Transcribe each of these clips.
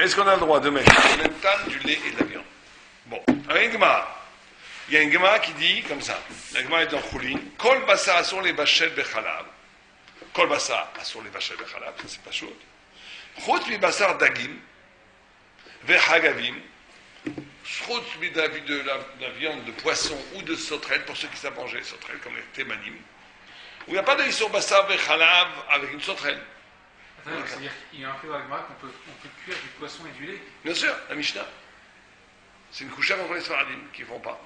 est-ce qu'on a le droit de mettre en même table du lait et de la viande? Bon, avec une Gemara. Il y a une Gemara qui dit comme ça. La Gemara est dans Choulin. Kol basa asur les bachel bechalav. Kol basa asur les bachel bechalav. Ça, c'est pas chaud. Chutz mi basar dagim. Vechagavim. Chutz mi de la viande de poisson ou de sauterelle, pour ceux qui savent manger les sauterelles, comme les témanim. Où il n'y a pas de isur basar bechalav avec une sauterelle. C'est-à-dire qu'il y a un fait dans la Gemara qu'on peut cuire du poisson et du lait. Bien sûr, la Mishnah. C'est une couchère contre les Sfaradim qui ne font pas.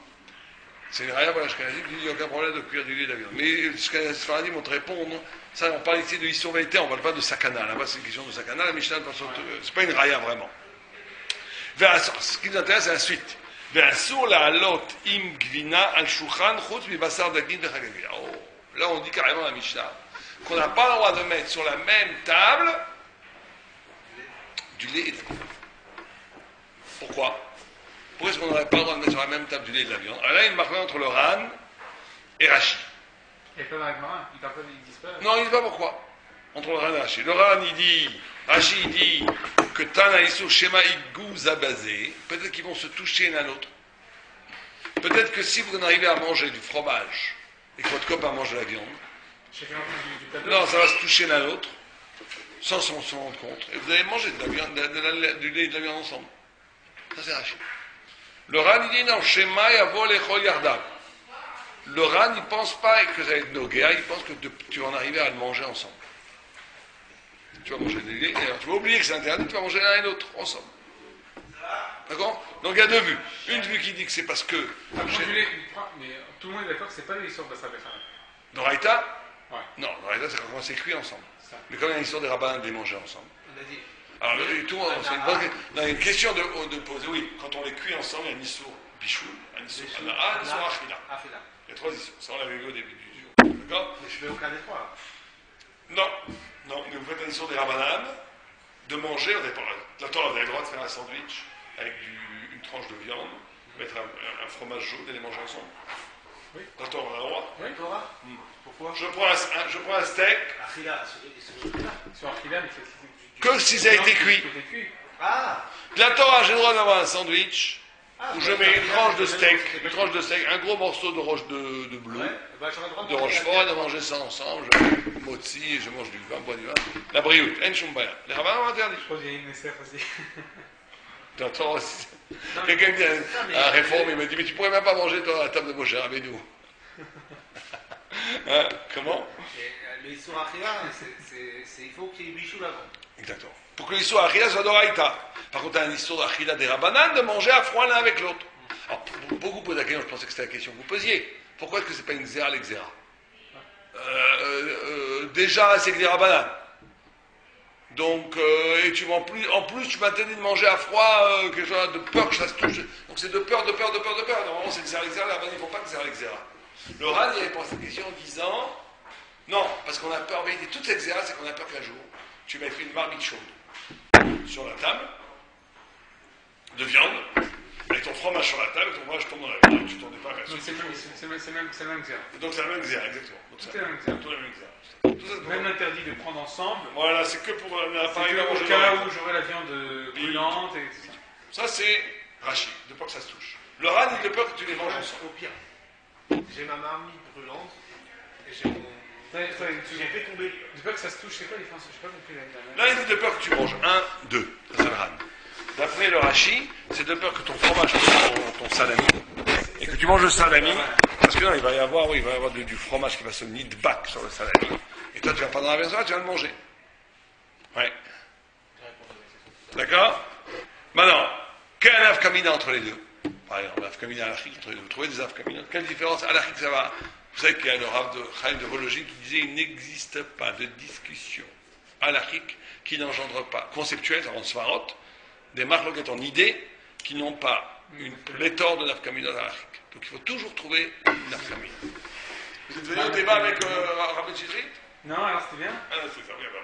C'est une raya pour la Ashkenazim qui dit qu'il n'y a aucun problème de cuire du lait et de la viande. Mais les Sfaradim vont te répondre. Ça, on parle ici de Issour Veïté, on ne parle pas de Sakana. Là-bas, c'est une question de Sakana. La Mishnah, c'est pas une raya vraiment. Ce qui nous intéresse, c'est la suite. Ve'asur la'alot im gvina al shulchan chutz mi basar dagim vechagavim. Là, on dit carrément la Mishnah qu'on n'a pas le droit de mettre sur la même table du lait et de la viande. Pourquoi? Pourquoi est-ce qu'on n'aurait pas le droit de mettre sur la même table du lait et de la viande? Alors là, il y a une marque entre le Ran et Rashi. Il n'y a pas dans la Gemara, ils disent pas. Non, il ne dit pas pourquoi. Entre le Ran et Rashi. Le Ran, il dit, Rashi, il dit que Tana Issur Shema Igou Zabazé, peut-être qu'ils vont se toucher l'un à l'autre. Peut-être que si vous en arrivez à manger du fromage et que votre copain mange de la viande, chacun du plateau. non, ça va se toucher l'un à l'autre, sans s'en rendre compte. Et vous allez manger de la viande, du lait et de la viande ensemble. Ça, c'est Rashi. Le Ran, il dit non, Shema Yavo Lechol Yardav. Le Ran, il ne pense pas que ça va être Nogéa, il pense que tu vas en arriver à le manger ensemble. Tu vas manger du lait, tu vas oublier que c'est interdit, tu vas manger l'un et l'autre ensemble. D'accord? Donc il y a deux vues. Une vue qui dit que c'est parce que. Du lait, mais tout le monde est d'accord que c'est pas l'histoire de Basar Bechalav. Dans Raïta? Ouais. Non, dans Raïta, c'est quand c'est cuit ensemble. Ça. Mais quand il y a l'histoire des rabbins de les manger ensemble. On a dit. Alors, tout, c'est une bonne question. Non, il y a une question de poser. Oui, quand on les cuit ensemble, il y a un issour bichou, un issour ana'a, un issour achila. Afila. Il y a trois issours. Ça, on l'avait vu au début du jour. D'accord? Mais je fais aucun des trois. Non, non, mais vous faites un issour des rabbanan de manger. La Torah, vous avez le droit de faire un sandwich avec une tranche de viande, mettre un fromage jaune et les manger ensemble. Oui. La Torah, on a le droit. Oui, Torah. Pourquoi? Je prends un steak, Afila, c'est Afila. Sur Archila, mais c'est. que si ça a été cuit. Ah. La Torah, j'ai le droit d'avoir un sandwich où je mets une tranche de steak, Ouais, un gros morceau de roche de bleu, bah, j'aurais le droit de rochefort, de manger ça ensemble. Je mange motzi, je mange du vin, bois du vin. La brioute, en shumbaya. Les rabbins ont interdit. Je crois qu'il y a une SR aussi. La Torah aussi. Quelqu'un me dit à Réforme, il me dit, mais tu pourrais même pas manger toi à la table de Moshe Rabbeinu. Hein? Comment? Le Issur Achila, il faut qu'il y ait bichou là-bas. Exactement. Pour que l'histoire Achila soit d'Oraïta. Par contre, un histoire d'Achila des Rabbanan de manger à froid l'un avec l'autre. Alors, beaucoup posent la question, je pensais que c'était la question que vous posiez. Pourquoi est-ce que c'est pas une xéra, l'exéra? Déjà, c'est que des Rabbanan. Donc, et en plus, tu m'interdis de manger à froid, quelque chose de peur que ça se touche. Donc, c'est de peur. Normalement, c'est xéra, l'exéra. Les Rabbanan, il ne faut pas xéra, l'exéra. Le Ran, il répond à cette question en disant non, parce qu'on a peur, mais toute cette xéra, c'est qu'on a peur qu'un jour, tu mettrais une marmite chaude sur la table de viande, avec ton fromage sur la table, et ton fromage tombe dans la viande, et tu t'en dépares. Donc c'est le même xéra. Donc c'est la même xéra, exactement. C'est la même xéra. Tout la même xéra. Même l'interdit de prendre ensemble. Voilà, c'est que pour C'est que au cas où j'aurai la viande brûlante et tout ça. Ça, c'est Rachid, de peur que ça se touche. Le Ran, il de peur que tu les manges ensemble. Au pire, j'ai ma marmite brûlante et j'ai mon. J'ai fait tomber. De peur que ça se touche, c'est quoi les différence? Je n'ai pas compris Là, il dit de peur que tu manges 1, 2. Ça, c'est le Ran. D'après le Rashi, c'est de peur que ton fromage ton salami, et que tu manges le salami, parce que non, il va y avoir du fromage qui va se nidback sur le salami, et toi tu vas pas dans la maison, tu vas le manger. Ouais. D'accord? Maintenant, quel afkamina entre les deux? Par exemple, l'afkamina et l'achik, entre les deux. Vous trouvez des afkamina? Quelle différence? À l'achik, ça va. Vous savez qu'il y a le Rav de Chaim de Vologine qui disait il n'existe pas de discussion à l'achik qui n'engendre pas, conceptuelle, en svarot, des marloquettes en idées qui n'ont pas une pléthore de nafkamina dans l'achik. Donc il faut toujours trouver une nafkamina. Vous êtes venu au débat avec Rabbi Chizrit? Non, alors c'était bien. Ah non, c'est ça, oui, bon.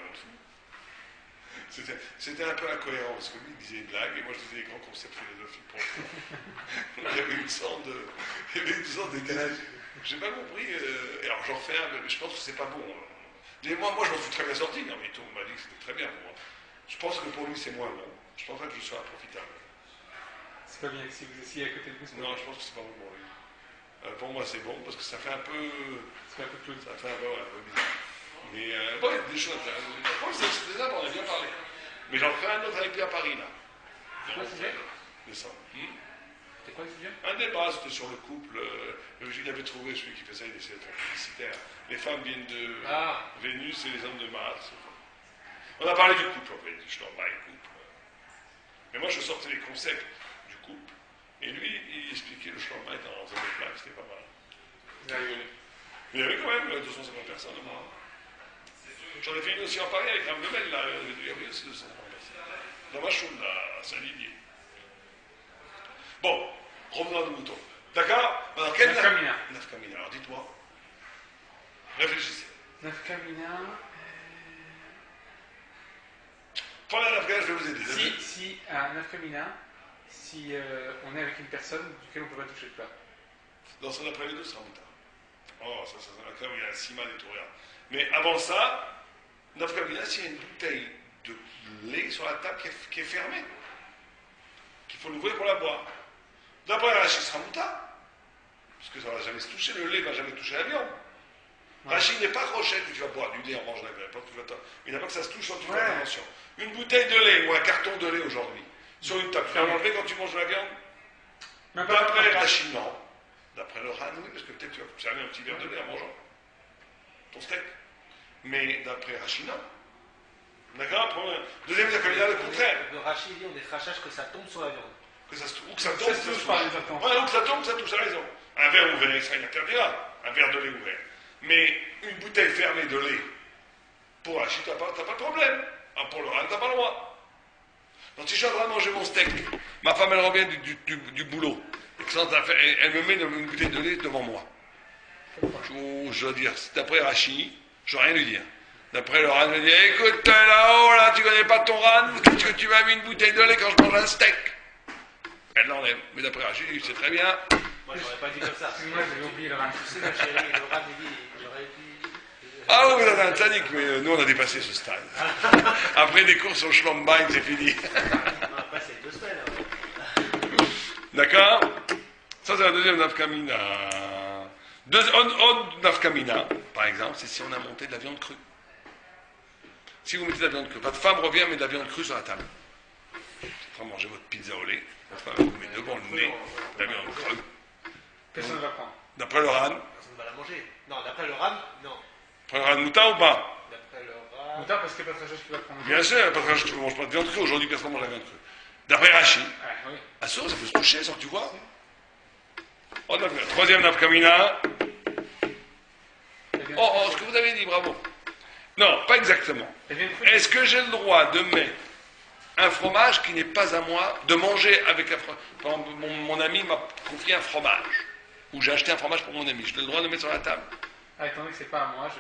C'était un peu incohérent parce que lui il disait une blague et moi je disais des grands concepts philosophiques pour il y avait une sorte de décalage. J'ai pas compris. Alors j'en fais un, mais je pense que c'est pas bon. Mais moi je m'en suis très bien sorti. Non mais tout m'a dit que c'était très bien pour moi. Je pense que pour lui c'est moins bon. Je pense pas que je sois profitable. C'est pas bien que si vous essayez à côté de vous, c'est pas Non, bien. je pense que c'est pas bon pour lui. Pour moi, c'est bon parce que ça fait un peu. C'est un peu clown. Ça fait un peu, ouais, un peu bizarre. Mais bon, il y a des choses. C'est ça, on a bien parlé. Mais j'en ferai un autre avec lui à Paris, là. C'est quoi le sujet? Décembre. C'est quoi le sujet? Un débat, c'était sur le couple. Il avait trouvé celui qui fait ça, il essayait de faire publicitaire. Les femmes viennent de Vénus et les hommes de Mars. On a parlé du couple, en fait, du Schnorrbach couple. Mais moi, je sortais les concepts du couple. Et lui, il expliquait le Schnorrbach dans un autre lac, c'était pas mal. Vous avez rigolé. Mais il y avait quand même 250 personnes, moi. J'en ai fait une aussi en Paris avec un Lemel, là. Il y avait aussi 250 personnes. Dans ma choule, là, à Saint-Didier. Bon, revenons à nos moutons. D'accord? Alors, quel Nafkamina. Nafkamina. Alors, dites-moi. Réfléchissez. Nafkamina. Pendant la Nafkamina, je vais vous aider. Si un Nafkamina, si on est avec une personne duquel on ne peut pas toucher le plat. Dans son après-midi, ce sera moutard. Oh, ça, là où il y a un ciment et tout, regarde. Mais avant ça, Nafkamina, s'il y a une bouteille de lait sur la table qui est fermée, qu'il faut l'ouvrir pour la boire. D'après Rachid, ce sera moutard. Parce que ça ne va jamais se toucher, le lait ne va jamais toucher la viande. Ouais. Rachid n'est pas crochette que tu vas boire du lait en mangeant la viande. Il n'y a pas que ça se touche quand tu fais attention. Une bouteille de lait ou un carton de lait aujourd'hui, sur une table, tu vas l'enlever quand tu manges la viande. D'après Rachid, non. D'après le RAN, oui, parce que peut-être tu vas servir un petit verre de lait en mangeant ton steak. Mais d'après Rachid, non. D'accord? Deuxième Nafkamina, le contraire. Le Rachid dit on est crachage que ça tombe sur la viande. Ou que ça tombe, ça touche par les attentes. Ouais, ou que ça tombe, ça touche, à raison. Un verre ouvert, ça interdira. Un verre de lait ouvert. Mais une bouteille fermée de lait, pour Rachid, t'as pas de problème. Ah, pour le RAN, t'as pas le droit. Donc si je suis en train de manger mon steak, ma femme elle revient du boulot, et que elle me met une bouteille de lait devant moi. Je dois dire, d'après Rachid, je ne dois rien lui dire. D'après le RAN, je lui dis, écoute là-haut, là, tu connais pas ton RAN, qu'est-ce que tu m'as mis une bouteille de lait quand je mange un steak? Elle l'enlève. Mais d'après Rachid, il dit, c'est très bien. Moi, j'aurais pas dit comme ça. Moi, j'avais oublié le RAN. Tu sais, ma chérie, le RAN, il dit, j'aurais dit. Ah oui, vous êtes un sadique, mais nous, on a dépassé ce stade. Après des courses au Schlombine, c'est fini. Non, après, c'est 2 semaines. Hein. D'accord? Ça, c'est la deuxième Nafkamina. Autre Nafkamina, par exemple, c'est si on a monté de la viande crue. Si vous mettez de la viande crue, votre femme revient, met de la viande crue sur la table. Vous êtes en train de manger votre pizza au lait, votre femme vous met devant le nez de la viande crue. Personne ne va prendre. D'après le RAN, Personne ne va la manger. Non, d'après le RAN, non. d'après le RAN moutard ou pas? D'après le RAN. Moutard parce qu'il n'y a pas de crachage qui va prendre. Bien sûr, parce que Rachid, tu ne manges pas de viande crue. Aujourd'hui, personne ne mange la viande crue. D'après Rachid, Oui. à ça, ça peut se toucher sans que tu vois. Oh, troisième Nafkamina. Oh, ce que vous avez dit, bravo. Non, pas exactement. Est-ce que j'ai le droit de mettre un fromage qui n'est pas à moi, de manger avec un fromage? Par exemple, mon ami m'a confié un fromage, ou j'ai acheté un fromage pour mon ami. J'ai le droit de le mettre sur la table? Ah, étant donné que c'est pas à moi,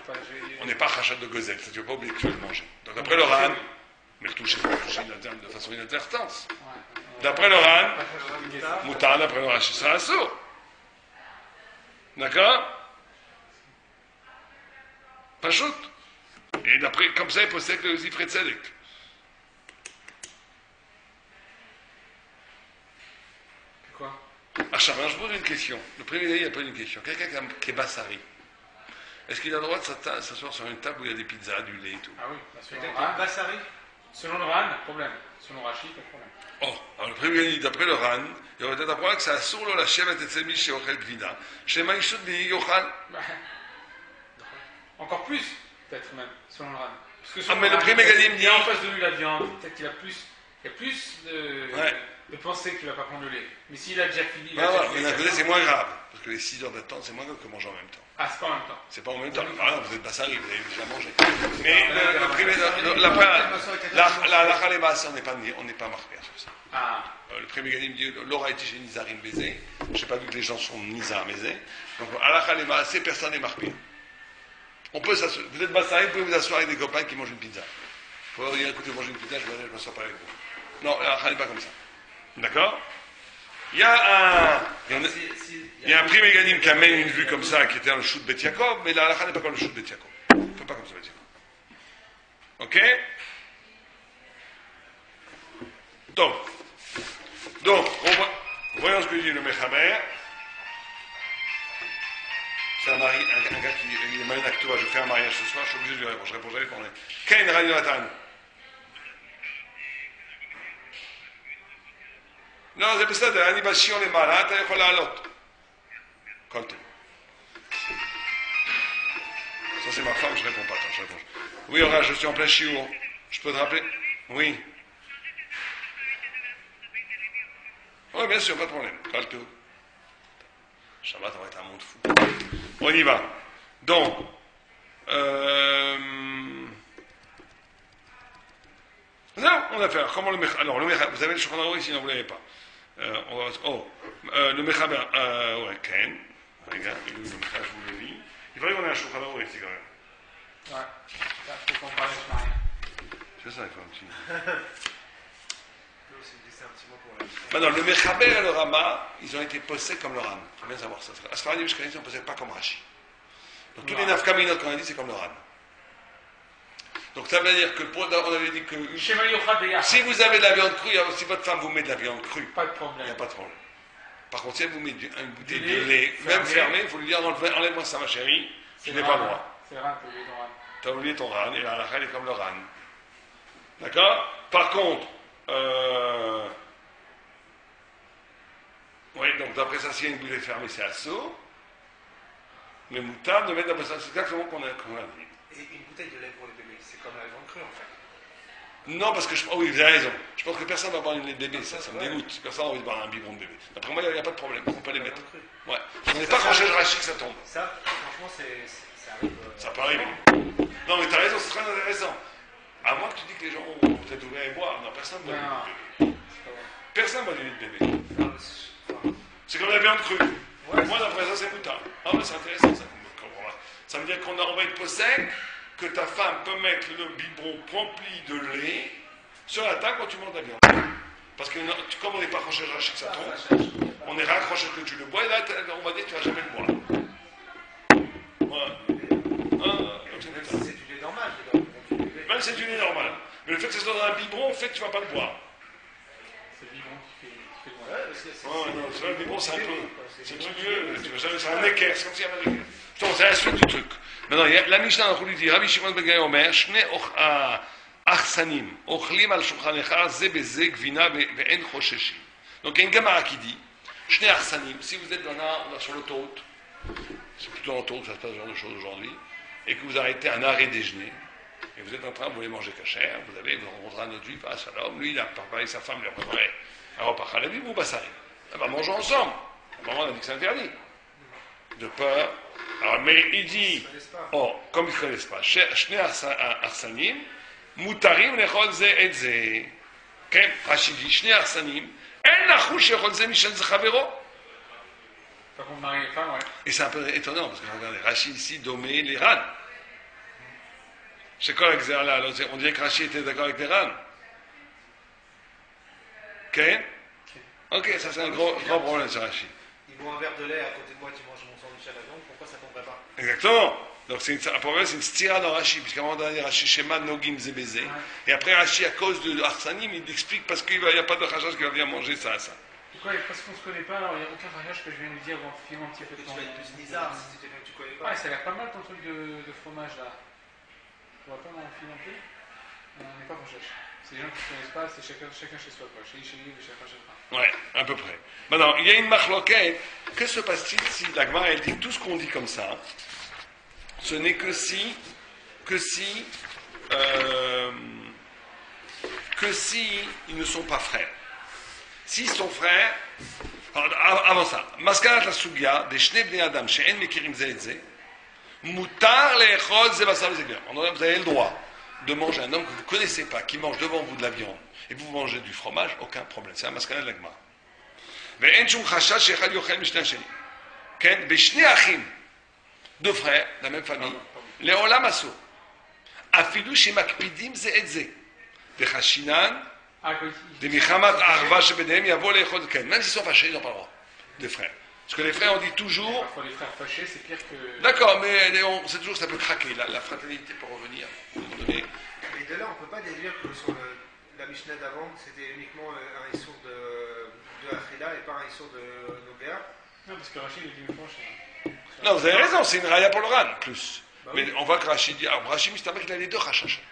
On n'est pas rachat de gazelle, ça tu n'es pas obligé que tu veux le manger. Donc d'après le RAN, mais retoucher de façon inadvertante. D'après le RAN, moutard, d'après le Rachid, c'est un saut. D'accord? Pas shoot. Et d'après, comme ça, il possède le Zifre Tzedek. Quoi? Acham, je pose une question. Le premier gars, il a posé une question. Quelqu'un qui est bassari, est-ce qu'il a le droit de s'asseoir sur une table où il y a des pizzas, du lait et tout? Ah oui, bah, selon le Quelqu'un qui RAN. Bassari. Selon le RAN, problème. Selon Rachid, pas de problème. Oh, alors le premier gars, d'après le RAN, il y aurait peut-être un problème que ça assourd la Shevet et Tzemi chez Ochel Gvina. Chez Maïchoud Li Yochal. Bah, encore plus, peut-être même, selon le RAN. Parce que Ah, mais le premier gars, il me il dit. y a en face de lui la viande, peut-être qu'il a plus. Il y a plus Ouais. de penser qu'il ne va pas prendre le lait. Mais s'il a déjà fini. Ah, voilà, mais d'un côté, c'est moins grave. Parce que les 6 heures d'attente, c'est moins grave que manger en même temps. Ah, c'est pas en même temps. C'est pas en même temps. Ah, non, vous êtes bassari, vous avez déjà mangé. Mais la Khalema, on n'est pas marqué sur ça. Ah, Le premier gars, il me dit, Laura était chez Nizarim Bézé. Je n'ai pas vu que les gens sont Nizar Bézé. Donc, à la Khalema, ces personnes n'est marqué. On peut s'asseoir. Vous êtes bassari, vous pouvez vous asseoir avec des copains qui mangent une pizza. Vous pouvez dire, écoutez, manger une pizza, je ne m'assois pas avec vous. Non, la Khalema, pas comme ça. D'accord? Il y a un prix Méganim qui amène une vue comme ça, qui était dans le chou de Bet Yaakov, mais la halakha n'est pas comme le chou de Bet Yaakov. Il ne fait pas comme ça, Bet Yaakov. Ok? Donc, voyons ce que dit le Mechaber. C'est un gars qui est marié d'acteur, je fais un mariage ce soir, je suis obligé de lui répondre. Je réponds jamais pour lui. Ken Radionatan. Non, c'est pour ça, de l'animation, les malades, il faut la l'autre. Comptez. Ça, c'est ma femme, je réponds pas. Attends, je réponds. Oui, Aura, je suis en plein chiour. Je peux te rappeler? Oui. Oui, bien sûr, pas de problème. Comptez. Shabbat, on va être un monde fou. On y va. Donc, non, on va faire. Comment le Mechaber? Alors, le Mechaber, vous avez le Shulchan Aruch ici, sinon vous ne l'avez pas. Le Mechaber, ouais, Ken. Regarde, le Mechaber, je vous le lis. Il faudrait qu'on ait un Shulchan Aruch ici quand même. Ouais, il faut qu'on parle de Maria. C'est ça, il faut un petit. Maintenant, Maintenant, le Mechaber et le Rama, ils ont été posés comme le Ran. Il faut bien savoir ça. Asfaradim et Ashkenazim, ils ne possèdent pas comme Rashi. Donc, tous les nafkaminot qu'on a dit, c'est comme le Ran. Donc, ça veut dire que, on avait dit que si vous avez de la viande crue, si votre femme vous met de la viande crue, pas de problème. Il n'y a pas de problème. Par contre, si elle vous met une bouteille de lait, même fermée, il faut lui dire enlève-moi ça, ma chérie, je n'ai pas le droit. C'est Ran, tu as oublié ton Ran. Tu as oublié ton Ran, et la halakha, elle est comme le Ran. D'accord? Par contre, oui, donc d'après ça, s'il y a une bouteille fermée, c'est assaut. Mais moutard de mettre d'après ça, c'est exactement qu'on a dit. Et une bouteille de lait pour le bébé, c'est comme la viande crue en fait. Non, parce que oui, vous avez raison. Je pense que personne ne va boire une lait de bébé, ça me dégoûte. Personne n'a envie de boire un biberon de bébé. D'après moi, il n'y a pas de problème, on peut les mettre. Ouais. On n'est pas accroché le rachis que ça tombe. Ça, franchement, ça arrive. Ça peut arriver. Non, mais tu as raison, c'est très intéressant. À moins que tu dis que les gens vont peut-être ouvrir et boire. Non, personne ne boit du lait de bébé. Personne ne boit du lait de bébé. C'est comme la viande crue. Ouais, moi, d'après ça, c'est moutard. Ah, mais c'est intéressant ça. Ça veut dire qu'on va être sec, que ta femme peut mettre le biberon rempli de lait sur la table quand tu manges de la viande. Parce que comme on n'est pas accroché à que ça tombe, on est raccroché que tu le bois, et là, on va dire que tu ne vas jamais le boire. Voilà. Même si c'est du lait normal, même si c'est du lait normal. Mais le fait que ça soit dans un biberon fait que tu ne vas pas le boire. C'est le biberon qui fait le non, c'est le biberon, c'est un peu. C'est mieux, c'est un équerre, c'est comme s'il y avait un équerre. Donc, c'est la suite du truc. Maintenant, la Mishnah, on lui dit Rabbi Shimon ben Gamliel Omer, Shne achsanim, ochlim al shulchanecha, ze beze, gvina, ve'en chosheshim. Donc, il y a une Gemara qui dit Shne achsanim, si vous êtes sur l'autoroute, c'est plutôt l'autoroute, ça se passe ce genre de choses aujourd'hui, et que vous arrêtez un arrêt déjeuner, et vous êtes en train, vous voulez manger cachère, vous rencontrez un autre juif, ah, Shalom, lui, il a préparé sa femme, il a préparé un repas chalavim ou bassarim. On va manger ensemble. Normalement, on a dit que c'est interdit. De peur. Alors, mais il dit, comme ils ne connaissent pas, Shne Arsanim, Mutarim lechol ze et ze. Rachid dit, Shne Arsanim, En nachouch lechol ze mishel ze chavero. Par contre, mari et femme, ouais. Et c'est un peu étonnant, parce que regardez, Rachid ici, domé les ran. C'est quoi avec là? On dirait que Rachid était d'accord avec les ran. Ok, ça c'est un gros problème, c'est Rachid. Il boit un verre de lait à côté de moi qui mange mon sandwich à la viande, pourquoi ça ne tomberait pas? Exactement. Donc un problème, c'est une stira dans Rashi, puisqu'à un moment donné, Rashi Shema Nogim Zebezé. Et après Rashi, à cause de Arsanim, il explique parce qu'il n'y a pas de Rachash qui va venir manger ça. Pourquoi? Parce qu'on ne se connaît pas, alors il n'y a aucun mariage que je viens de lui dire avant de filmer un petit peu de temps. Tu vas être plus bizarre si tu ne connais pas. Ouais, ça a l'air pas mal ton truc de fromage là. Tu vois pas m'en filer un peu? On n'est pas recherche. C'est les gens qui ne se connaissent pas, c'est chacun chez soi, quoi. Chez lui, chacun chez soi. Ouais, à peu près. Maintenant, il y a une machloquette. Que se passe-t-il si la Gemara, elle dit tout ce qu'on dit comme ça, ce n'est que si ils ne sont pas frères. S'ils sont frères, avant ça, Maskarat la Sugia, des Shnei Bnei Adam, She'en Mekirim Ze et Ze, Mutar Le'echod Ze Basar Ze Gvir. Vous avez le droit de manger un homme que vous ne connaissez pas, qui mange devant vous de la viande, et vous mangez du fromage, aucun problème. C'est un Maskarat de la Gemara. Ve'en Shum Chashash She'echad Yochel Mishne Hasheni. Ken Be'Shnei Achim, deux frères, la même famille, Le'olam Aso. Afilu Shemakpidim Ze et Ze. Ve'chashinan, des Michamat Arva Shebedem Yavo Le'echod Ken. Même s'ils sont fâchés, ils n'ont pas le droit. Des frères. Parce que les frères, on dit toujours. Parfois, les frères fâchés, c'est pire que. D'accord, mais c'est toujours que ça peut craquer. La fraternité peut revenir. À un moment donné. Mais de là, on ne peut pas déduire que sur la Mishnah d'avant, c'était uniquement un issour de Achila et pas un issour de Nogea. Non, parce que Rachid, il dit une fois, Non, vous avez raison, c'est une raya pour le ran, plus. Bah Mais oui. on voit que Rachid dit, alors Rachid Mistama qu'il a les deux rachachot.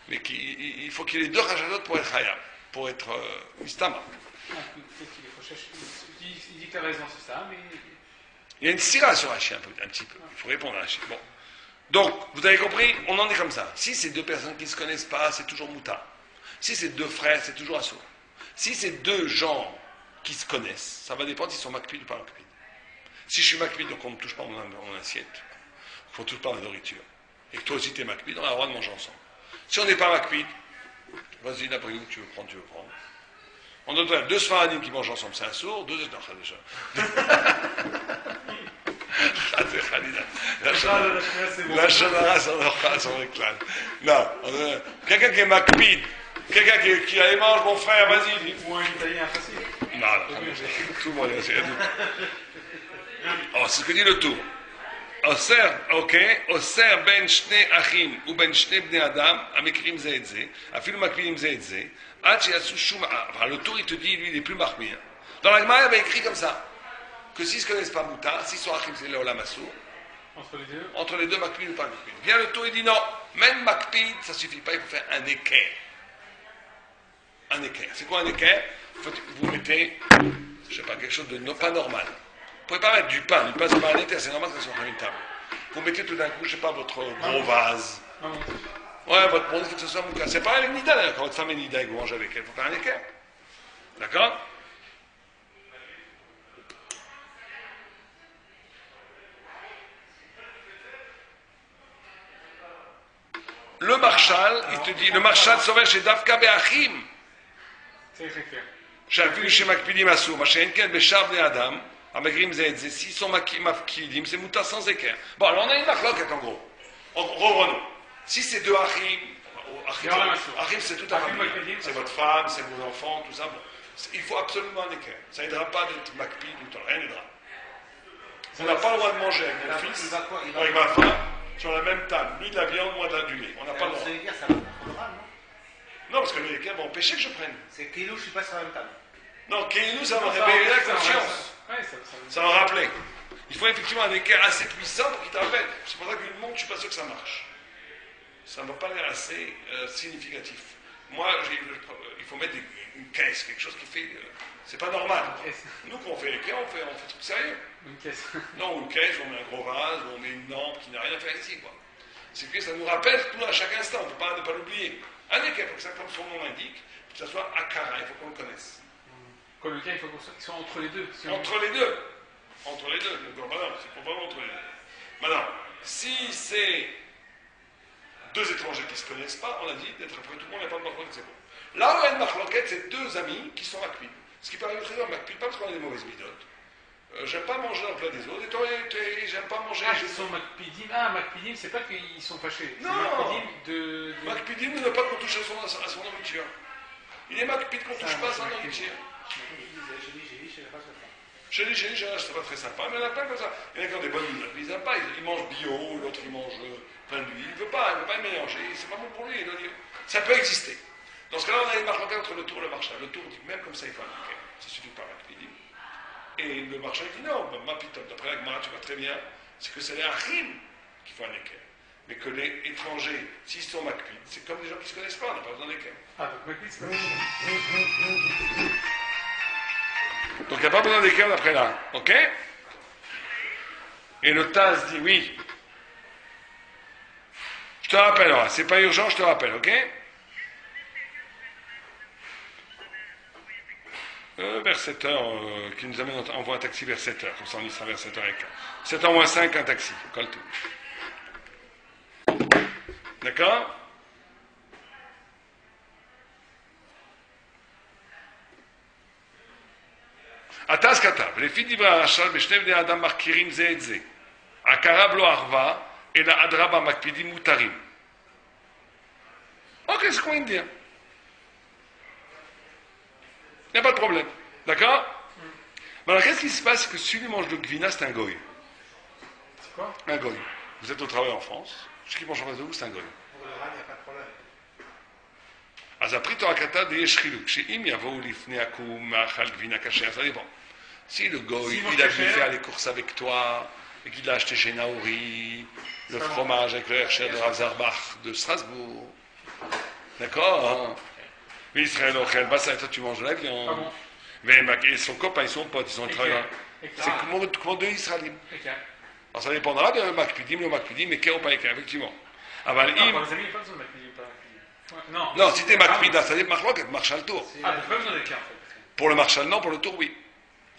Mais il faut qu'il ait les deux rachachot pour être raya, pour être Mistama. peut-être qu'il est Rochesh. Il dit que tu as raison, c'est ça, mais. Il y a une sira sur Rachid un petit peu. Il faut répondre à Rachid. Bon. Donc, vous avez compris, on en est comme ça. Si c'est deux personnes qui ne se connaissent pas, c'est toujours Mouta. Si c'est deux frères, c'est toujours Assour. Si c'est deux gens qui se connaissent, ça va dépendre s'ils sont Makpid ou pas Makpid. Si je suis Makpid, donc on ne touche pas mon assiette, on ne touche pas ma nourriture, et que toi aussi tu es Makpid, on a le droit de manger ensemble. Si on n'est pas Makpid, vas-y, d'après nous, tu veux prendre, tu veux prendre. On a deux Sfaradim qui mangent ensemble, c'est un sourd, deux états la Shonara, son réclame. Non, quelqu'un qui est Makpid, quelqu'un qui allait mange, mon frère, vas-y. Ou un italien facile. Non, tout le monde est assez. Alors, c'est ce que dit le tour. Oser, ok, Oser ben shne achim ou ben shne bnei adam, המכירים זה את זה, אפילו מקבילים זה את זה, עד שיעשו שום... le tour, il te dit, lui, il est plus marqué. Dans la Gemara, il avait écrit comme ça, que s'ils ne se connaissent pas Mouta, s'ils sont achim, c'est le Olam Assour, entre les deux, makpid ou pas makpid. Bien, le tour, il dit non, même makpid, ça ne suffit pas, il faut faire un équerre. Un équerre. C'est quoi un équerre? Vous mettez, je ne sais pas, quelque chose de pas normal. Vous ne pouvez pas mettre du pain c'est pas un équerre, c'est normal que ça soit sur une table. Vous mettez tout d'un coup, je ne sais pas, votre gros vase. Ouais, votre monde, il faut que ce soit mouka. C'est pareil avec Nida, d'ailleurs, quand votre femme est Nida et que vous mangez avec elle, il faut faire un équerre. D'accord? Le Marshal, il te dit, le Marshal sauvage chez Dafka Be'achim. C'est très clair. שאפילו שמקפידים אסור, מה שאין כן בשאר בני אדם, המגרים זה את זה, s'ils sont מקפידים, c'est mouta sans équerre. Bon, alors on a une marloquette en gros. Reprenons. Si c'est deux achim, achim c'est toute la famille. C'est votre femme, c'est vos enfants, tout ça. Bon. Il faut absolument un équerre. Ça n'aidera pas d'être makpid ou temps, rien n'aidera. On n'a pas le droit de manger avec mon fils ou avec ma femme sur la même table. Lui de la viande, moi du lait. On n'a pas le droit. Non, parce que les équerres vont empêcher que je prenne. C'est Kilou, je ne suis pas sur la même table. Non, Keilou, ça va réveiller la conscience. Ça va rappeler. Il faut effectivement un équerre assez puissant pour qu'il te rappelle. C'est pour ça qu'une montre, je ne suis pas sûr que ça marche. Ça ne m'a pas l'air assez significatif. Moi, il faut mettre une caisse, quelque chose qui fait... c'est pas normal. Nous, quand on fait l'équerre, on fait un truc sérieux. Une caisse. Non, une caisse, on met un gros vase, on met une lampe qui n'a rien à faire ici, quoi. C'est que ça nous rappelle tout à chaque instant, on ne peut pas ne pas l'oublier. Un équerre, il faut que ça, comme son nom l'indique, que ça soit akara, il faut qu'on le connaisse. Comme le cas, il faut qu'ils soient entre les deux. Entre les deux. Entre les deux. Donc, madame, c'est pour vraiment entre les deux. Maintenant, si c'est deux étrangers qui ne se connaissent pas, on a dit d'être après tout le monde, il n'y a pas de marloquette, c'est bon. Là où il y a une marloquette, c'est deux amis qui sont makpid. Ce qui paraît très bien, makpid, pas parce qu'on a des mauvaises midotes. J'aime pas manger dans le plat des autres, et toi, j'aime pas manger. Ils sont makpidim. Ah, makpidim, c'est pas qu'ils sont fâchés. Non. Makpidim ne veut pas qu'on touche à son nourriture. Il est makpid qu'on ne touche pas à sa nourriture. Chez les gens, c'est pas très sympa, mais il y en a plein comme ça. Il y en a qui ont des bonnes midotes, mais ils n'aiment pas. Ils mangent bio, l'autre il mange plein d'huile. Il ne veut pas mélanger. C'est pas bon pour lui. Ça peut exister. Dans ce cas-là, on a une marloquette entre le tour et le marchal. Le tour dit même comme ça, il faut un équerre. Ça suffit pas makpidim. Et le marchand dit non, ma pitop, d'après la Gemara, tu vois très bien, c'est que c'est les achim qui font un équerre. Mais que les étrangers, s'ils sont makpid, c'est comme des gens qui ne se connaissent pas, on n'a pas besoin d'équerre. Ah, donc makpid, c'est pas Donc il n'y a pas besoin d'équerre d'après là, ok? Et le Taz dit oui. Je te rappelle, alors, c'est pas urgent, je te rappelle, ok? Vers 7h, qui nous amène, envoie un taxi vers 7h, comme ça on y sera vers 7h15. 7h moins 5, un taxi, colle tout. D'accord? Ataz katav, les filles d'Ibra Rachal, Beshnev de Adam Markirim ze et ze. Akara blo arva, et la adraba makpidim mutarim. Ok, c'est ce qu'on vient de dire. Il n'y a pas de problème. D'accord? Alors, qu'est-ce qui se passe? C'est que celui qui mange le gvina, c'est un goy. C'est quoi? Un goy. Vous êtes au travail en France. Celui qui mange en face de vous, c'est un goy. Pour le RAN, il n'y a pas de problème. אז הפרי תורה כתב ויש חילוק, שאם יבואו לפני עקום מאכל גבינה כשר, ça dépend. Si le goy, il a voulu faire les courses avec toi, et qu'il a acheté chez Naouri, le fromage avec le Hercher de Rav Zarbach de Strasbourg, d'accord, hein? Mais Israël Ochel, bah ça, toi tu manges de la viande. Et son copain et son pote, ils sont travailleurs. C'est comme deux Israéliens. Alors ça dépendra de Makpidim, le Makpidim, mais Ker ou pas Ker, effectivement. Pour les amis, il n'y a pas besoin de Makpidim, pas Makpidim. Non, si t'es Makpida, ça dépend de Marshal Tour. Ah, t'as pas besoin de Ker en fait. Pour le Marshal, non, pour le Tour, oui.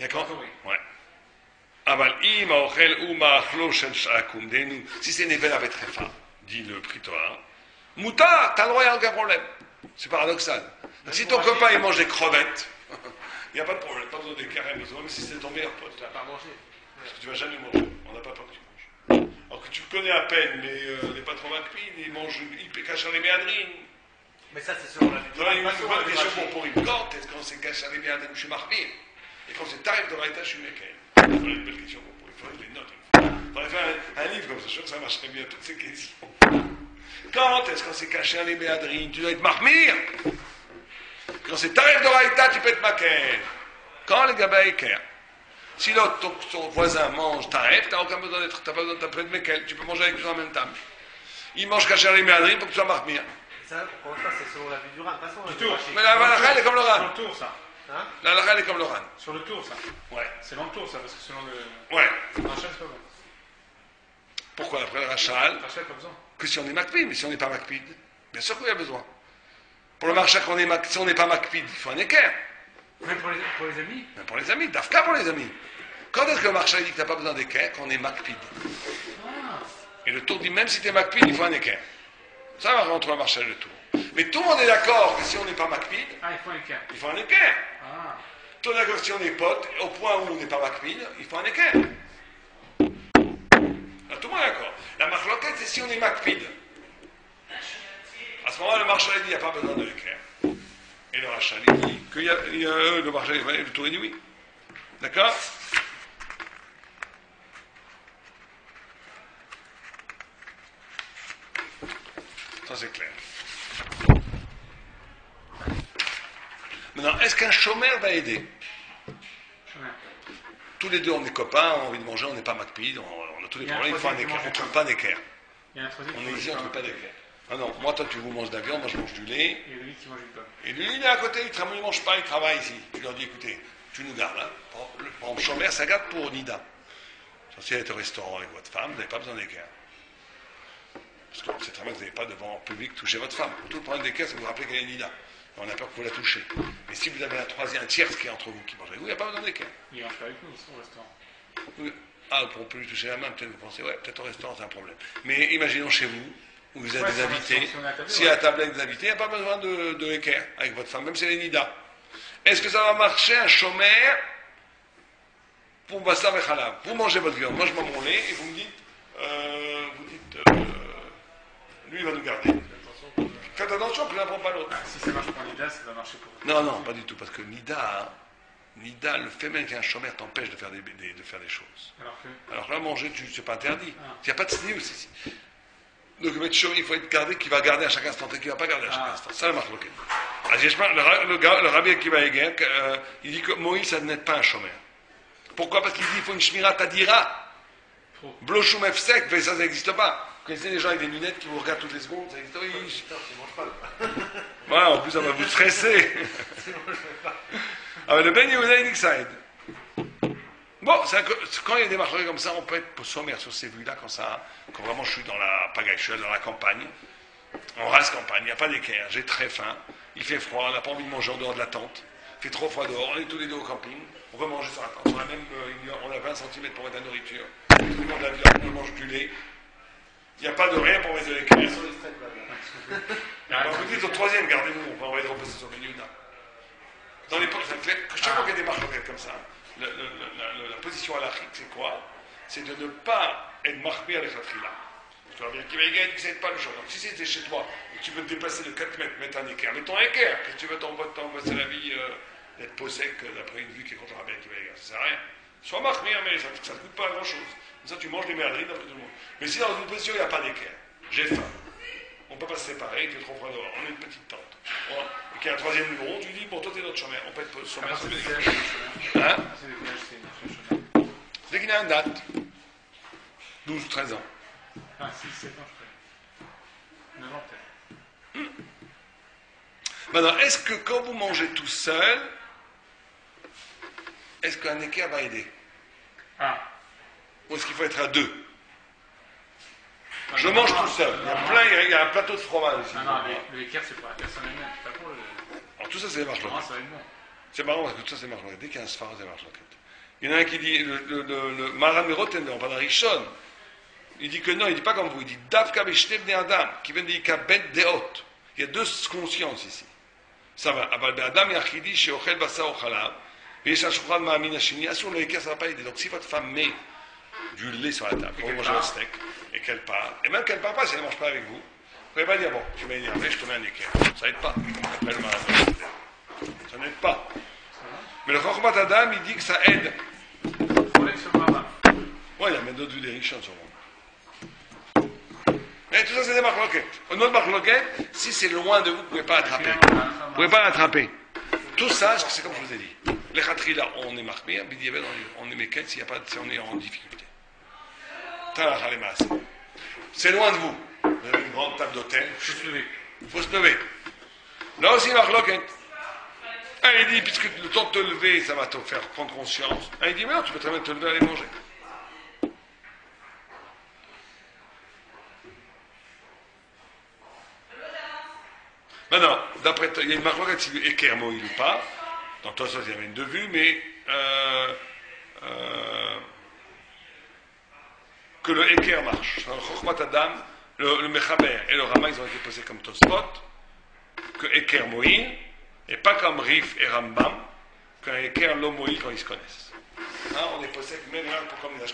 D'accord? Ouais. Si c'est Nebel avec Tréfa, dit le Pritoire, Mouta, t'as le droit, il n'y a aucun problème. C'est paradoxal. Si ton copain il mange des crevettes, il n'y a pas de problème, pas besoin des carèmes, même si c'est ton meilleur pote. Tu vas pas manger. Parce que tu vas jamais manger. On n'a pas peur que tu manges. Alors que tu le connais à peine, mais les patrons McPean, ils mangent, ils cachent les méadrines. Mais ça, c'est selon la vie. Voilà, une bonne question pour une quand est-ce qu'on s'est caché les méadines, je suis marmire. Et quand c'est tarif de Raïta, je suis Mekel. Il faudrait une belle question pour il faudrait que je les note. Il faudrait faire un livre comme ça, je suis sûr que ça marcherait bien, toutes ces questions. Quand est-ce qu'on s'est caché les méadrines, tu dois être marmire. Quand c'est tarif de Raïta, tu peux être Mekel. Quand les gars Eker. Si l'autre, ton voisin mange tarif, tu n'as aucun besoin d'être, tu n'as pas besoin de t'appeler de Mekel, tu peux manger avec lui en même temps. Il mange caché les méadrines pour que tu sois marmire. Ça, pour ça, c'est selon la vie du RAN. De toute façon, Du tour. Mais la halakha, elle est comme le Sur RAN. le tour, ça. Hein? La halakha, elle est comme le RAN. Sur le tour, ça. Ouais. C'est dans le tour, ça, parce que selon le. Ouais. Rachel, c'est pas bon. Pourquoi après le Rachal? Rachel, pas besoin. Que si on est Makpid, mais si on n'est pas Makpid, bien sûr qu'il y a besoin. Pour le marché, si on n'est pas Makpid, il faut un équerre. Même pour les amis. Même pour les amis, Dafka pour les amis. Quand est-ce que le marché dit que tu n'as pas besoin d'équerre? Quand on est Makpid. Ah. Et le tour dit même si tu es Makpid, il faut un équerre. Ça va entre le marché et le tour. Mais tout le monde est d'accord que si on n'est pas Makpid, Ah, il faut un équerre. il faut un équerre. Ah. Tout le monde est d'accord que si on est pote, au point où on n'est pas Makpid, il faut un équerre. Là, tout le monde est d'accord. La marloquette, c'est si on est Makpid. À ce moment-là, le marché dit qu'il n'y a pas besoin de l'équerre. Et le rachat dit que le marché, le tour dit oui. D'accord? Ça, c'est clair. Maintenant, est-ce qu'un chômeur va aider? Chômeur. Tous les deux, on est copains, on a envie de manger, on n'est pas Macpid, on a tous les problèmes, il faut un équerre. On ne trouve pas d'équerre. Il y a un troisième. On est ici, on ne trouve pas d'équerre. Ah non, moi, toi, tu vous manges de la viande, moi, je mange du lait. Et lui qui mange une pomme. Et lui, il est à côté, il ne mange pas, il travaille ici. Tu leur dis, écoutez, tu nous gardes, hein. Par exemple, chômeur, ça garde pour Nida. Si elle est au restaurant avec votre femme, vous n'avez pas besoin d'équerre. Parce que c'est très bien que vous n'avez pas devant le public toucher votre femme. Tout le problème d'équerre, c'est que vous vous rappelez qu'elle est Nida. On a peur que vous la touchez. Mais si vous avez un tiers qui est entre vous qui mange avec vous, il n'y a pas besoin d'équerre. Il mange pas avec nous, ils sont au restaurant. Oui. Ah, pour plus toucher la main, peut-être vous pensez, ouais, peut-être au restaurant, c'est un problème. Mais imaginons chez vous, où vous avez des invités. Si à la table avec des invités, il n'y a pas besoin de équerre avec votre femme, même si elle est Nida. Est-ce que ça va marcher un chômeur pour Bassam et Khalab? Vous mangez votre viande, moi je mange mon lait, et vous me dites, lui il va nous garder. Faites attention que l'un ne prend pas l'autre. Ah, si ça marche pour Nida, ça va marcher pour. Non, non, pas du tout, parce que Nida, le fait même qu'un chômeur t'empêche de faire des choses. Alors là, manger, c'est pas interdit. Il n'y a pas de snus ici. Donc il faut être gardé, qui va garder à chaque instant, et qui ne va pas garder à chaque instant. Ça, la marque locale. Le rabbi Akiva Eger, il dit que Moïse, ça n'est pas un chômeur. Pourquoi? Parce qu'il dit qu'il faut une shmira tadira. Blochum efsek, mais ça n'existe pas. Vous connaissez les gens avec des lunettes qui vous regardent toutes les secondes, ça existe pas. Putain, tu manges pas. Voilà, en plus, ça va vous stresser. Ah, mais le Ben Yehuda, il dit que ça aide. Bon, quand il y a des marchés comme ça, on peut être sommaire sur ces vues-là, quand vraiment je suis dans la pagaille, je suis dans la campagne, en race campagne, il n'y a pas d'équerre, j'ai très faim, il fait froid, on n'a pas envie de manger en dehors de la tente, il fait trop froid dehors, on est tous les deux au camping, on veut manger sur la tente, on a même on a 20 cm pour mettre la nourriture, tout le monde a viande, on mange du lait, il n'y a pas de rien pour mettre de l'équerre. Vous dites au troisième, gardez-vous, on va envoyer de reposer sur le Yehuda. Dans les chaque fois qu'il y a des marques comme ça, la position halachique, c'est quoi? C'est de ne pas être marqué à l'echatchila. Tu vois bien qu'il va y gagner, c'est pas le choix. Donc si c'était chez toi et que tu veux te déplacer de 4 mètres, mettre un équerre, mets ton équerre. Qu'est-ce que tu veux t'envoyer la vie d'être peau sec d'après une vue qui est contre la bien qui va y gagner? Ça sert à rien. Sois marqué, mais ça ne coûte pas grand chose. Comme ça, tu manges des merderies d'après tout le monde. Mais si dans une position il n'y a pas d'équerre, j'ai faim, on peut pas se séparer, il fait trop froid dehors. On est une petite tente. Voilà. Et qu'il y a un troisième numéro, tu dis, bon, toi, t'es notre chômeur. On peut être chômeur. C'est le village, Hein? c'est le village, c'est une chômeur. Dès qu'il y a une date, 12, 13 ans. Ah, 6, 7 ans, je crois. 9 ans peut-être. Maintenant, est-ce que quand vous mangez tout seul, est-ce qu'un équerre va aider? Ah. Ou est-ce qu'il faut être à deux? Je mange tout seul. Il y a un plateau de fromage ici. Non, le équerre, c'est pour la personne elle-même. C'est pas pour le. Alors tout ça, c'est des marches Non, loquettes. ça va être bon. C'est marrant parce que tout ça, c'est marches loquettes. Dès qu'il y a un sphara, c'est marches loquettes. Il y en a un qui dit, le Maran Meroten, on parle d'un Rishon, il dit que non, il ne dit pas comme vous, il dit Davka Beshte Bnei Adam, qui vient de dire Kabet Deot. Il y a deux consciences ici. Ça va. Aval Adam Yachidi, chez Ochel Basa Ochalav, et Yesh Ashouchan Ma'amin Hashini, sur le équerre, ça ne va pas aider. Donc si votre femme met du lait sur la table, pour manger un steak, et qu'elle part, et même qu'elle ne part pas, si elle ne mange pas avec vous, vous ne pouvez pas dire, bon, tu m'as énervé, je te mets un équerre. Ça n'aide pas. Après le Maran Meroten. Ça n'aide pas. Mais le Chokhmat Adam, il dit que ça aide. Ouais, il y a même d'autres vues des riches sur le monde. Mais tout ça, c'est des marloquettes. Une autre marloquette, si c'est loin de vous, vous ne pouvez pas attraper. Vous ne pouvez pas l'attraper. Tout ça, c'est comme je vous ai dit. Les khatri, là, on est marqué, Bidiabel, on est méquette si on est en difficulté. C'est loin de vous. Vous avez une grande table d'hôtel. Il faut se lever. Là aussi, marloquette. Un, il dit, puisque le temps de te lever, ça va te faire prendre conscience. Un, il dit, mais non, tu peux très bien te lever et aller manger. Maintenant, d'après, il y a une marque si le équerre moïl ou pas. Dans toi, ça, il y avait une deux vues, mais que le équerre marche. Dans le Chokhmat Adam, le Mechaber et le Rama, ils ont été posés comme Tosfot, que équerre moïl, et pas comme Rif et Rambam, qu'un équerre l'homoïl quand ils se connaissent. Hein, on est posé même comme le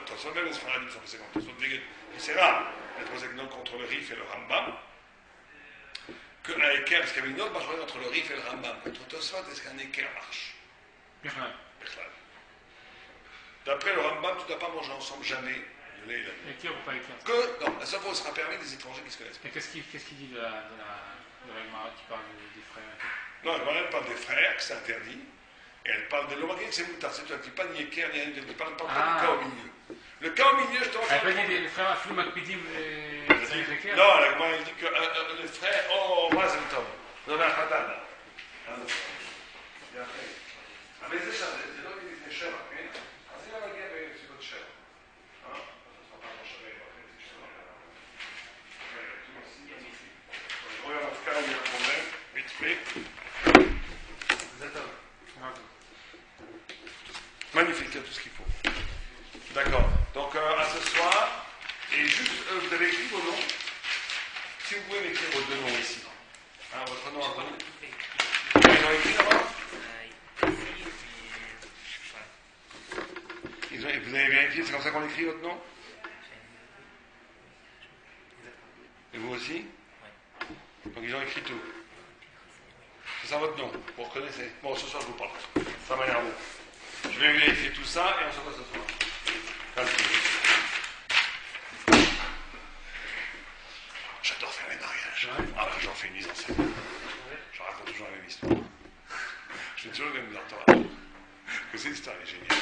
Tosfot, même les Sfaradim sont posés comme Tosfot. C'est rare d'être posé contre le Rif et le Rambam. Qu'un équerre, parce qu'il y avait une autre marche entre le Rif et le Rambam. Contre Tosfot, est-ce qu'un équerre marche? D'après le Rambam, tu ne dois pas manger ensemble jamais le lait et la nuit. Équerre ou pas équerre? Que, non, la seule fois où il sera permis des étrangers qui se connaissent. Et qu'est-ce qu'il dit de la Gemara qui parle des frères? Non, elle parle des frères, que c'est interdit. Et elle parle de l'homme qui c'est moutard. C'est toi qui pas ni équerre, ni rien, elle ne parle pas du cas au milieu. Le cas au milieu, je te Elle peut dire les frères Aflou Makpidim et l'équerre? Non, elle dit que les frères, oh, moi, c'est le tom. Non, mais Khatan. אבל זה לא לפני שבע, כן? אז אם אני מגיע בסביבות שבע, רואה המפכ"ל אומר, מתווה, magnifique, il y a tout ce qu'il faut. D'accord, donc à ce soir, et juste, vous avez écrit vos noms, si vous pouvez m'écrire vos deux noms ici, hein, votre nom à vous. Ils ont écrit là-bas? Vous avez vérifié, c'est comme ça qu'on écrit votre nom? Et vous aussi? Donc ils ont écrit tout. C'est ça votre nom, vous reconnaissez? Bon, ce soir je vous parle. Ça m'a l'air bon. Je vais vérifier tout ça et on se voit ce soir. J'adore faire les mariages. Ah bah j'en fais une mise en scène. Je raconte toujours la même histoire. Je fais toujours le même histoire. Que cette histoire est géniale.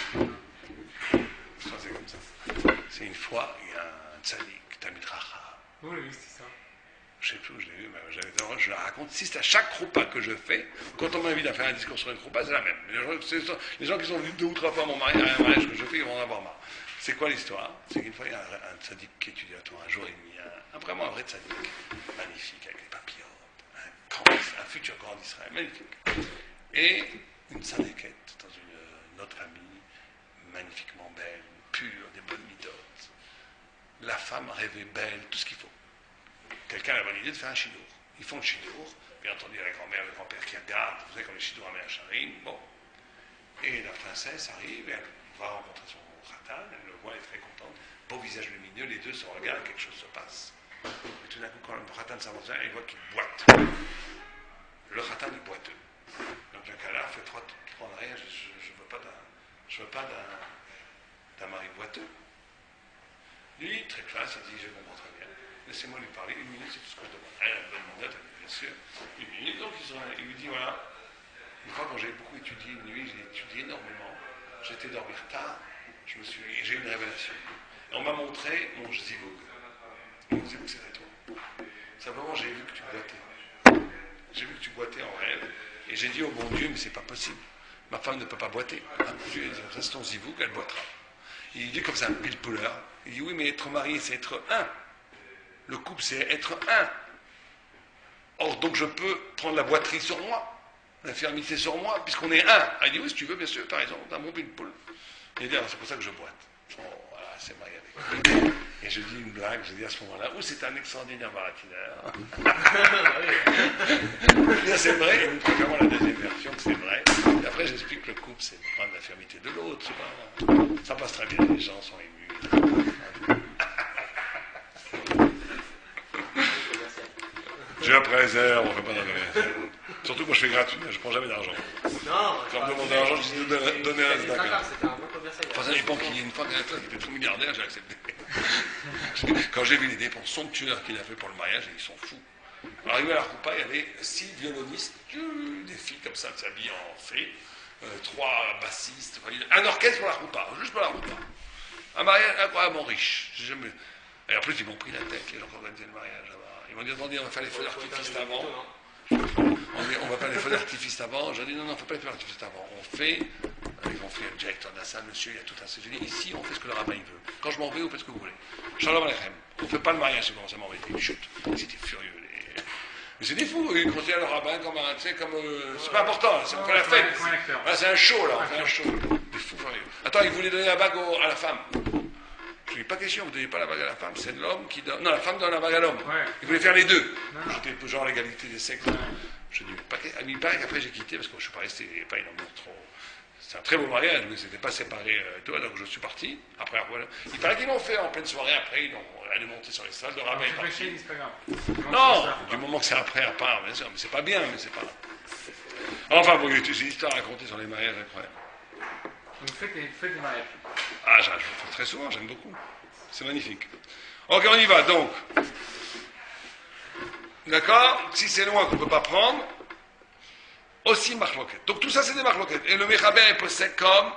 L'histoire c'est comme ça. C'est une fois, il y a un tzaddik, Tamid Racha. Où l'avez vu cette histoire? Je sais plus où je l'ai vu, mais je la raconte. Si c'est à chaque repas que je fais, quand on m'invite à faire un discours sur une repas, c'est la même. Les gens qui sont venus 2 ou 3 fois à un mariage que je fais, ils vont en avoir marre. C'est quoi l'histoire? C'est qu'une fois, il y a un tzaddik qui étudie à toi un jour et demi, vraiment un vrai tzaddik, magnifique, avec des papillons, un futur grand d'Israël, magnifique. Et une tzaddiket dans une autre famille, magnifiquement belle, pure, des bonnes midotes. La femme rêvait belle, tout ce qu'il faut. Quelqu'un a la bonne idée de faire un chidour. Ils font le chidour, bien entendu la grand-mère, le grand-père qui regarde, vous savez comme les chidours américains charim, bon. Et la princesse arrive, elle va rencontrer son khatan, elle le voit, elle est très contente, beau visage lumineux, les deux se regardent, quelque chose se passe. Et tout d'un coup, quand le khatan s'avance, elle voit qu'il boite. Le khatan est boiteux. Donc le calard fait 3 derrière, je veux pas d'un mari boiteux. Lui, très classe, il dit, je comprends très bien. laissez-moi lui parler, 1 minute, c'est tout ce que je demande. Elle a une bonne minute, bien sûr, 1 minute. Donc il lui dit, voilà, une fois quand j'ai beaucoup étudié une nuit, j'ai étudié énormément, j'étais dormir tard, et j'ai eu une révélation. Et on m'a montré mon zivug. Mon zivug, c'était toi. Simplement, j'ai vu que tu boitais. J'ai vu que tu boitais en rêve, et j'ai dit au bon Dieu, mais c'est pas possible. Ma femme ne peut pas boiter. Dieu dit, reste ton zivug, elle boitera. Il dit comme ça, un pile-pouleur. Il dit, oui, mais être marié, c'est être un. Le couple, c'est être un. Or, donc, je peux prendre la boiterie sur moi, l'infirmité sur moi, puisqu'on est un. Il dit, oui, si tu veux, bien sûr, tu as raison, t'as mon pile-poule. Il dit, c'est pour ça que je boite. Oh, voilà, c'est marié avec lui. Et je dis une blague, je dis à ce moment-là, c'est un extraordinaire baratineur. C'est vrai, et nous préférons la deuxième version que c'est vrai. Et après, j'explique que le couple, c'est prendre l'infirmité de l'autre. Ça passe très bien, les gens sont émus. Je préserve, on ne fait pas d'argent. Surtout quand je fais gratuit, je ne prends jamais d'argent. Non, quand on me demande de l'argent, je dis donnez un d'accord. C'était un bon commercial. Enfin, ça dépend qu'il y ait une fois qui était trop milliardaire, j'ai accepté. Quand j'ai vu les dépenses somptuaires qu'il a fait pour le mariage, ils sont fous. Arrivé à la roupa, il y avait 6 violonistes, des filles comme ça, s'habillent en fée, 3 bassistes, un orchestre pour la roupa, juste pour la roupa. Un mariage incroyablement riche. Et en plus, ils m'ont pris la tête, les gens qui organisaient le mariage là-bas. Ils m'ont dit, attendez, on va faire les feux d'artifice avant. On va faire les feux d'artifice avant. J'ai dit, non, il ne faut pas les feux d'artifice avant. Ils ont fait le directeur de la salle, monsieur, il y a tout un sujet. Ici, on fait ce que le rabbin il veut. Quand je m'en vais, vous faites ce que vous voulez. Shalom Aleichem. On ne fait pas le mariage, c'est comment ça m'embêtait. Chut. Ils étaient furieux. Mais c'est des fous, ils considèrent le rabbin comme un. Tu sais, comme. C'est pas important, c'est pour la fête. C'est un show, là, on fait un show. Des fous furieux. Attends, ils voulaient donner la bague à la femme. Je dis, pas question, vous ne donnez pas la bague à la femme, c'est l'homme qui donne. Non, la femme donne la bague à l'homme. Ouais. Il voulait faire les deux. J'étais genre l'égalité des sexes. Ouais. Je dis, il paraît qu'après j'ai quitté parce que je ne suis pas resté, il n'y avait pas une amour trop. C'est un très beau mariage, mais c'était pas séparé, toi, donc je suis parti. Après, voilà. Il paraît qu'ils l'ont fait en pleine soirée, après, ils ont allé monter sur les salles, le rabbin est parti. Non, du moment que c'est après, à part, bien sûr, mais c'est pas bien, mais c'est pas. Enfin, bon, il y a une histoire à raconter sur les mariages incroyables. Donc, faites des mariages. Ah, je le fais très souvent, j'aime beaucoup. C'est magnifique. Ok, on y va, donc. D'accord? Si c'est loin qu'on ne peut pas prendre, aussi marloquette. Donc tout ça, c'est des marloquettes. Et le Mechaber est possède comme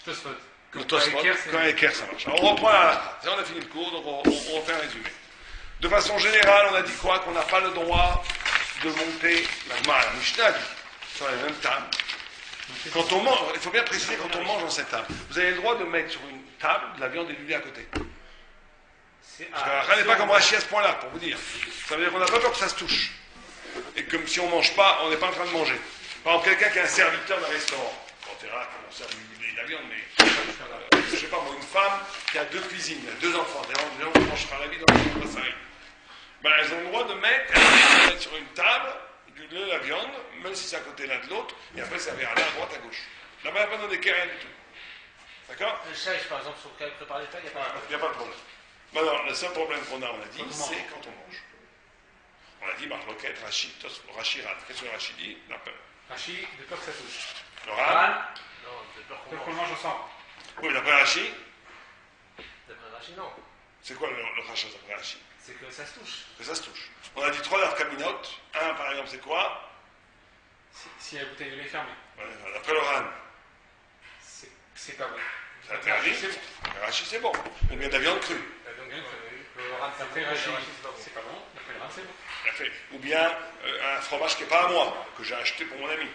Tosfot. Le Tosfot. Quand Eker, ça marche. Alors on reprend la. On a fini le cours, donc on refait un résumé. De façon générale, on a dit quoi? Qu'on n'a pas le droit de monter la Mishnah dit, sur la même table. Quand on mange, il faut bien préciser quand on mange dans cette table. Vous avez le droit de mettre sur une table de la viande élulée à côté. Parce que la n'est pas comme Rachid à ce point-là, pour vous dire. Ça veut dire qu'on n'a pas peur que ça se touche. Et comme si on ne mange pas, on n'est pas en train de manger. Par exemple, quelqu'un qui est un serviteur d'un restaurant. On verra comment sert de la viande, mais je ne sais pas moi, une femme qui a 2 cuisines, il y a 2 enfants, des gens qui mangera la vie dans le passage. Ben, elles ont le droit de mettre sur une table de la viande, même si c'est à côté l'un de l'autre, et après ça va aller à droite, à gauche. Là-bas, il n'y a pas de rien du tout. D'accord? Le chèche, par exemple, sur lequel prépare les plats, il n'y a pas de problème. Maintenant, le seul problème qu'on a, on a dit, c'est quand on mange. On a dit Marloquette, Rachid, Rachiran. Qu'est-ce que Rachid dit? La peur. Rachid, de peur que ça touche. Le Ran? Non, de peur qu'on mange ensemble. Oui, d'après Rachid? D'après Rachid, non. C'est quoi le Rachid d'après Rachid? C'est que ça se touche. Que ça se touche. On a dit 3 nafkaminotes. Un, par exemple, c'est quoi? Si la bouteille de lait fermée. Ouais, d'après le Ran. C'est pas bon. C'est interdit. Rachid, c'est bon. Ou bien de la viande crue. D'après Rachid, c'est pas bon. D'après le Ran, c'est bon. Ou bien un fromage qui n'est pas à moi, que j'ai acheté pour mon ami,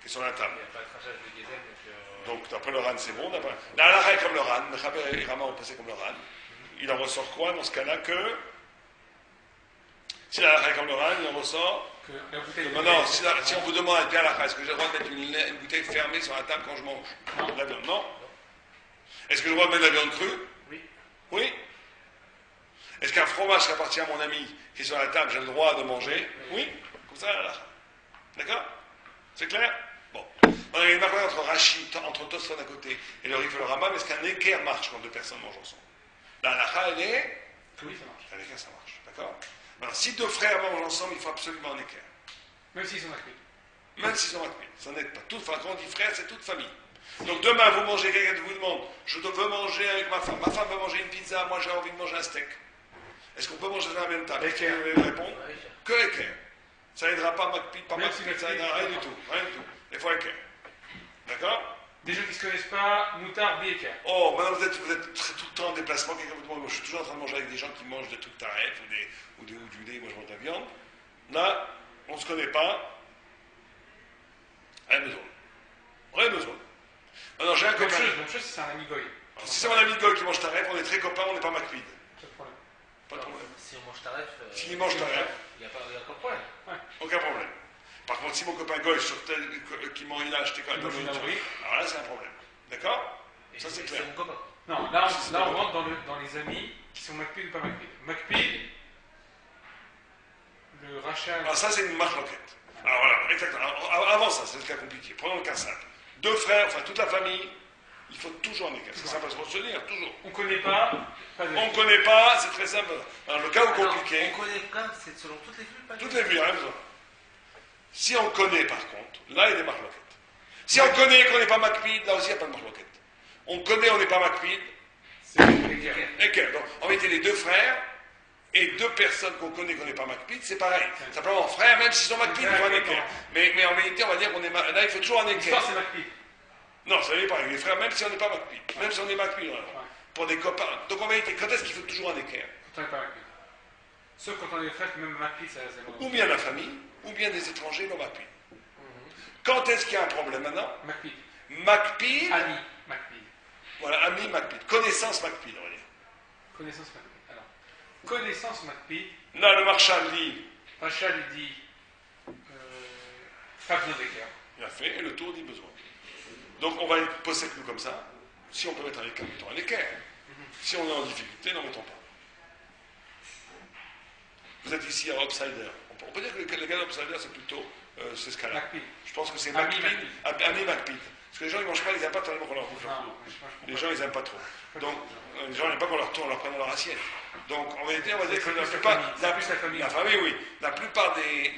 qui est sur la table. Il n'y a pas de crachage de diesel. Donc, d'après le Ran, c'est bon. La halakha est comme le Ran. Le Chaber et Rama ont passé comme le Ran. Il en ressort quoi dans ce cas-là que. Si la halakha est comme le Ran, il en ressort. Maintenant, si on vous demande bien la halakha, est-ce que j'ai le droit de mettre une bouteille fermée sur la table quand je mange la viande? Non. Est-ce que j'ai le droit de mettre de la viande crue? Oui. Oui. Est-ce qu'un fromage qui appartient à mon ami qui est sur la table, j'ai le droit de manger? Oui. Comme ça, là. D'accord? C'est clair? Bon. On a une marque entre Rachid, entre Tosfot à côté et le Rif et le Rambam. Est-ce qu'un équerre marche quand 2 personnes mangent ensemble? La halakha, elle est. Oui, ça marche. Un équerre, ça marche. D'accord? Alors, si 2 frères mangent ensemble, il faut absolument un équerre. Même s'ils sont acquis. Même s'ils sont acquis. Ça n'aide pas. Enfin, quand on dit frère, c'est toute famille. Donc demain, vous mangez, quelqu'un vous demande, je veux manger avec ma femme veut manger une pizza, moi j'ai envie de manger un steak. Est-ce qu'on peut manger dans la même table? Équerre. Est-ce que vous allez répondre? Que équerre. Ça aidera pas Macpid, pas Même si Macpid, ça Macpid, aidera rien du tout. Rien du tout. Il faut équerre. D'accord? Des gens qui ne se connaissent pas, moutarde, équerre. Oh, maintenant vous êtes tout le temps en déplacement. Moi, je suis toujours en train de manger avec des gens qui mangent des trucs tarètes ou du lait, moi je mange de la viande. Là, on ne se connaît pas. Rien besoin. Rien besoin. Maintenant, j'ai un Même copain. chose si c'est un ami goy. Alors, si c'est mon ami Goy qui mange tarète, on est très copains, on n'est pas Macpid. Pas de problème. Pas de problème. Si on mange taref, S'il mange tarète, il n'y a pas de problème. aucun problème. Par contre, si mon copain Goy, il a acheté quand même Il mange une truc, abri. alors là, c'est un problème. D'accord? Et Ça, c'est clair. mon copain. Non, là on rentre dans les amis qui sont Macpid ou pas Macpid. Macpid, le rachat. Alors ça, c'est une marloquette. Alors voilà, exactement. Alors, avant ça, c'est le cas compliqué. Prenons le cas simple. Deux frères, enfin toute la famille, il faut toujours un équerre. C'est simple à se dire, toujours. On ne connaît pas On de ne connaît pas, c'est très simple. Alors le cas Alors, compliqué, on connaît quand c'est selon toutes les vues, pas toutes les vues, rien besoin. Si on connaît par contre, là il y a des marloquettes. Si on connaît qu'on n'est pas Macpid, là aussi il n'y a pas de marloquette. On connaît, on n'est pas Macpid, c'est l'équerre. équerre. Donc en réalité, les deux frères et deux personnes qu'on connaît qu'on n'est pas Macpid, c'est pareil. Simplement frères, même s'ils sont Macpid, il faut un équerre. Mais en réalité, on va dire qu'on est là, il faut toujours un L'histoire équerre. c'est Macpid. Non, ça n'est pas. Les frères, même si on n'est pas Macpid, même si on est Macpid, pour des copains. Donc en réalité, quand est-ce qu'il faut toujours un équerre? Quand on n'est pas Macpid. Sauf quand on est frère, même Macpid, c'est bon. Ou bien la famille, ou bien des étrangers non Macpid. Quand est-ce qu'il y a un problème maintenant? Macpid. Macpid, Ami Macpid. voilà, ami Macpid, connaissance Macpid, on va dire. Connaissance Macpid. Alors, connaissance Macpid, Là, le marchand dit, Rachel il dit pas besoin d'équerre. il a fait, et le tour dit besoin. Donc on va poser nous comme ça. Si on peut mettre un équerre, mettons un équerre. Si on est en difficulté, n'en mettons pas. Vous êtes ici à Upsider. On peut dire que le gars d'Upsider, c'est plutôt c'est ce cas-là. Macpid. Je pense que c'est Ami Macpid. Ami Macpid. Parce que les gens, ils ne mangent pas, ils n'aiment pas tellement qu'on leur bouffe leur Non, bouffe. je pense Les gens, ils n'aiment pas trop. Donc, les gens n'aiment pas qu'on leur tourne, leur prenne dans leur assiette. Donc, en vérité, on va dire que la plupart. La famille, oui. La plupart des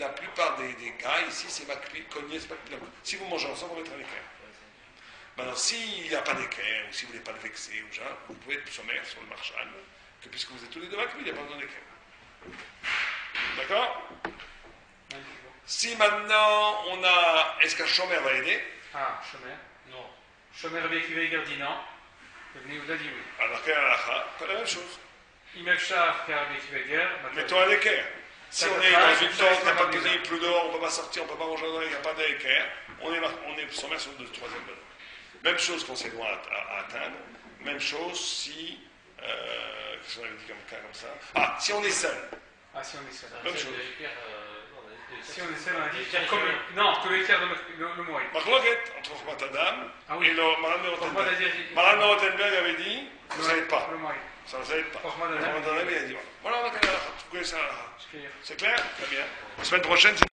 gars ici, c'est Macpid, cogné, c'est Macpid. Si vous mangez ensemble, on va mettre un équerre. Maintenant, s'il n'y a pas d'équerre, ou si vous ne voulez pas le vexer, ou genre, vous pouvez être sommaire sur le marchal, que puisque vous êtes tous les deux Macpid, il n'y a pas besoin d'équerre. D'accord? Si maintenant on a. Est-ce qu'un chômeur va aider? Ah, Chomer. Non. Chomer Rabbi Akiva dit non. Ibn Yehuda dit oui. Alors, quelle halakha? Pas la même chose. Imel Shah, Rabbi Akiva Ger. Mettons un équerre. Si on est dans une tente, il n'y a pas de cuisine, il pleut dehors, on ne peut pas sortir, on ne peut pas manger dedans, il n'y a pas d'équerre, on est sommaire sur le troisième ballon. Même chose qu'on s'est loin à atteindre. Même chose si. Qu'est-ce qu'on avait dit comme cas comme ça? Ah, si on est seul. Ah, si on est seul. Même chose. Si on est seul, on a dit. Non, que l'équerre de le moyen. Marloquette entre Rahmat Adam Ah oui. et le Maran Rottenberg. Maran Rottenberg avait dit que ça n'aide pas. Le moyen. Ça ne s'aide pas. Rahmat Adam. Maran Rottenberg, il a dit voilà, on a fait la halakha. Vous connaissez la halakha. C'est clair. C'est clair? Très bien. La semaine prochaine, c'est